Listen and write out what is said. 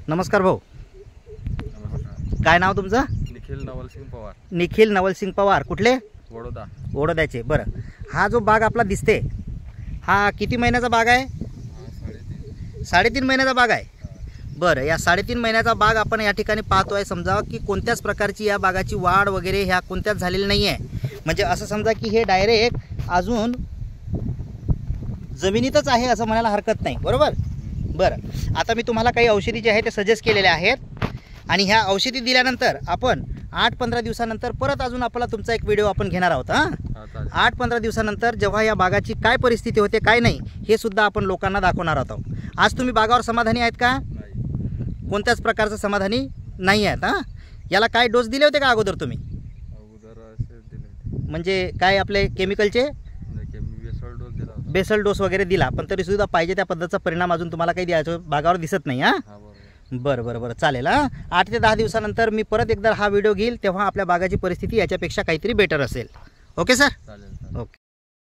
नमस्कार भाऊ, काय नाव तुमचं? निखिल नवलसिंग पवार. निखिल नवलसिंग पवार. कुठले? वडोदा. वडोद्याचे. बरं, हा जो बाग आपला दिसते हा किती महिन्याचा बाग आहे? 3.5 महिन्याचा बाग आहे. बरं, या 3.5 महिन्याचा बाग आपण या ठिकाणी पाहतो आहे. समजा की कोणत्याच प्रकारची या बागाची वाढ वगैरे ह्या कोणत्याच झालेली नाही आहे. म्हणजे असं समजा की हे डायरेक्ट अजून जमिनीतच आहे असं म्हणायला हरकत नाही, बरोबर? बरं, आता मी तुम्हाला काही औषधी जे आहे ते सजेस्ट केलेले आहेत आणि ह्या औषधी दिल्यानंतर आपण 8-15 दिवसानंतर परत अजून आपला तुमचा एक व्हिडिओ आपण घेणार आहोत. 8-15 दिवसानंतर जेव्हा या बागाची काय परिस्थिती होते काय नाही हे सुद्धा आपण लोकांना दाखवणार आहोत. आज तुम्ही बागावर समाधानी आहेत का? कोणत्याच प्रकारचं समाधानी नाही आहेत. याला काय डोस दिले होते का अगोदर तुम्ही? म्हणजे काय आपले केमिकलचे बेसल डोस वगैरे दिला, पण तरी सुद्धा पाहिजे त्या पद्धतीचा परिणाम अजून तुम्हाला काही द्यायचं बागावर दिसत नाही. बरं बरं बरं, चालेल. 8 ते 10 दिवसानंतर मी परत एकदा हा व्हिडिओ घेईल, तेव्हा आपल्या बागाची परिस्थिती याच्यापेक्षा काहीतरी बेटर असेल. Okay sir? चालेल. ओके.